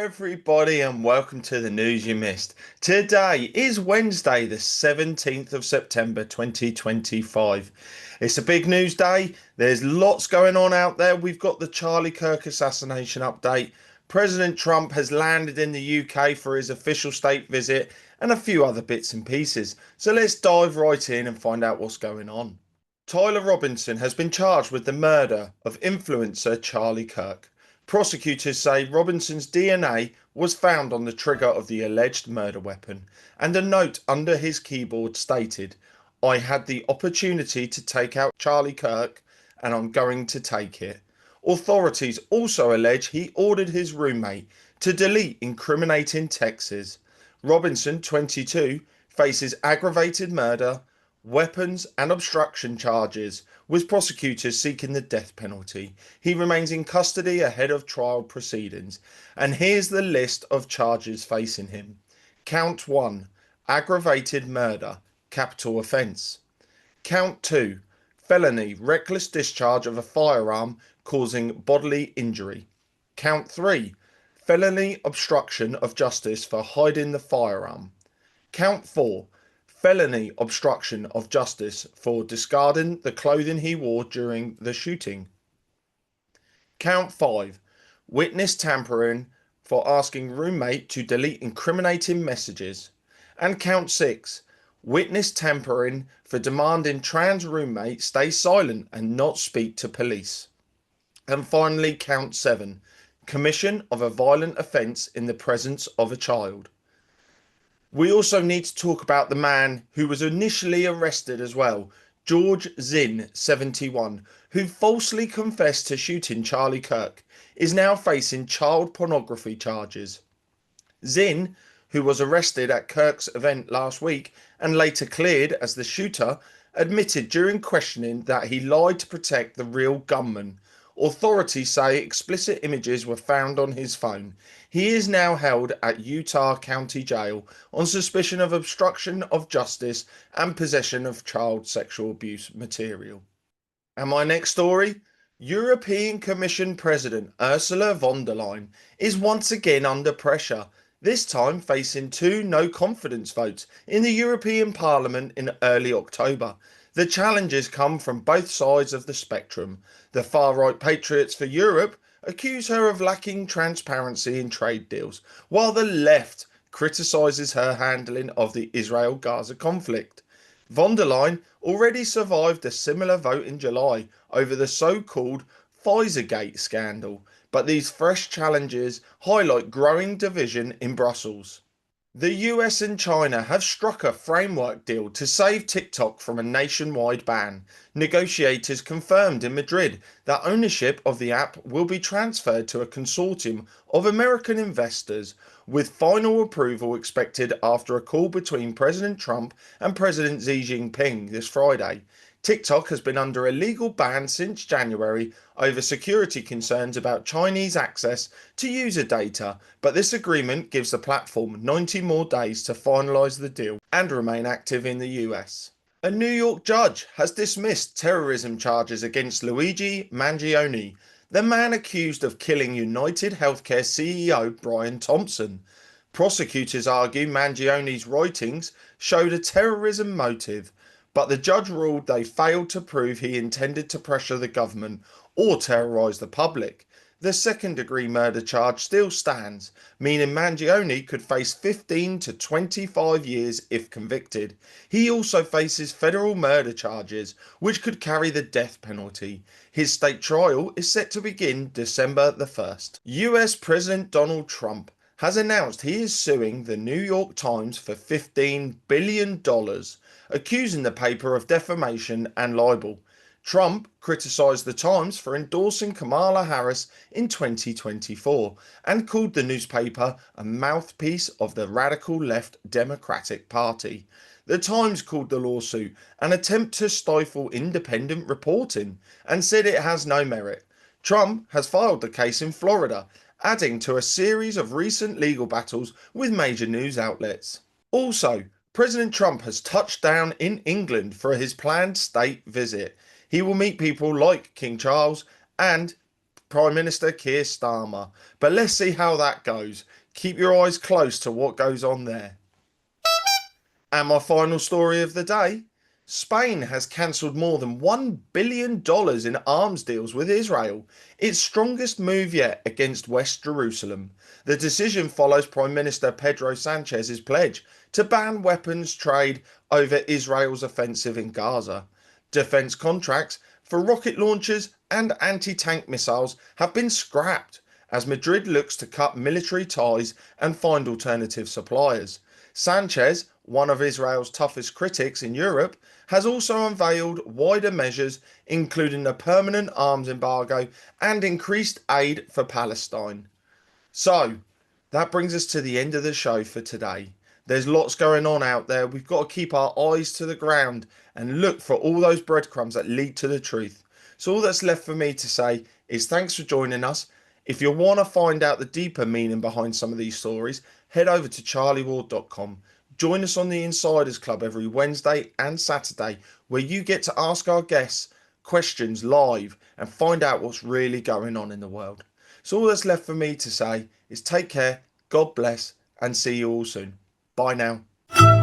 everybody, and welcome to the news you missed. Today is Wednesday, the 17th of September 2025. It's a big news day. There's lots going on out there. We've got the Charlie Kirk assassination update. President Trump has landed in the UK for his official state visit, and a few other bits and pieces. So let's dive right in and find out what's going on. Tyler Robinson has been charged with the murder of influencer Charlie Kirk. Prosecutors say Robinson's DNA was found on the trigger of the alleged murder weapon, and a note under his keyboard stated, "I had the opportunity to take out Charlie Kirk, and I'm going to take it." Authorities also allege he ordered his roommate to delete incriminating texts. Robinson, 22, faces aggravated murder, weapons and obstruction charges, with prosecutors seeking the death penalty. He remains in custody ahead of trial proceedings. And here's the list of charges facing him. Count 1, aggravated murder, capital offence. Count 2, felony, reckless discharge of a firearm causing bodily injury. Count 3, felony obstruction of justice for hiding the firearm. Count 4, felony obstruction of justice for discarding the clothing he wore during the shooting. Count 5, witness tampering for asking roommate to delete incriminating messages. And count 6, witness tampering for demanding trans roommate stay silent and not speak to police. And finally, count 7, commission of a violent offence in the presence of a child. We also need to talk about the man who was initially arrested as well, George Zinn, 71, who falsely confessed to shooting Charlie Kirk, is now facing child pornography charges. Zinn, who was arrested at Kirk's event last week and later cleared as the shooter, admitted during questioning that he lied to protect the real gunman. Authorities say explicit images were found on his phone. He is now held at Utah County Jail on suspicion of obstruction of justice and possession of child sexual abuse material. And my next story, European Commission President Ursula von der Leyen is once again under pressure, this time facing two no confidence votes in the European Parliament in early October. The challenges come from both sides of the spectrum. The far-right Patriots for Europe accuse her of lacking transparency in trade deals, while the left criticises her handling of the Israel-Gaza conflict. Von der Leyen already survived a similar vote in July over the so-called Pfizergate scandal, but these fresh challenges highlight growing division in Brussels. The US and China have struck a framework deal to save TikTok from a nationwide ban. Negotiators confirmed in Madrid that ownership of the app will be transferred to a consortium of American investors, with final approval expected after a call between President Trump and President Xi Jinping this Friday. TikTok has been under a legal ban since January over security concerns about Chinese access to user data, but this agreement gives the platform 90 more days to finalise the deal and remain active in the US. A New York judge has dismissed terrorism charges against Luigi Mangione, the man accused of killing United Healthcare CEO Brian Thompson. Prosecutors argue Mangione's writings showed a terrorism motive, but the judge ruled they failed to prove he intended to pressure the government or terrorise the public. The second-degree murder charge still stands, meaning Mangione could face 15 to 25 years if convicted. He also faces federal murder charges, which could carry the death penalty. His state trial is set to begin December the 1st. US President Donald Trump has announced he is suing the New York Times for $15 billion, accusing the paper of defamation and libel. Trump criticised the Times for endorsing Kamala Harris in 2024 and called the newspaper a mouthpiece of the radical left Democratic Party. The Times called the lawsuit an attempt to stifle independent reporting and said it has no merit. Trump has filed the case in Florida, adding to a series of recent legal battles with major news outlets. Also, President Trump has touched down in England for his planned state visit. He will meet people like King Charles and Prime Minister Keir Starmer. But let's see how that goes. Keep your eyes close to what goes on there. And my final story of the day, Spain has cancelled more than $1 billion in arms deals with Israel, its strongest move yet against West Jerusalem. The decision follows Prime Minister Pedro Sanchez's pledge to ban weapons trade over Israel's offensive in Gaza. Defence contracts for rocket launchers and anti-tank missiles have been scrapped as Madrid looks to cut military ties and find alternative suppliers. Sanchez, one of Israel's toughest critics in Europe, has also unveiled wider measures, including a permanent arms embargo and increased aid for Palestine. So, that brings us to the end of the show for today. There's lots going on out there. We've got to keep our eyes to the ground and look for all those breadcrumbs that lead to the truth. So, all that's left for me to say is thanks for joining us. If you want to find out the deeper meaning behind some of these stories, head over to charlieward.com. Join us on the Insiders Club every Wednesday and Saturday, where you get to ask our guests questions live and find out what's really going on in the world. So all that's left for me to say is take care, God bless, and see you all soon. Bye now.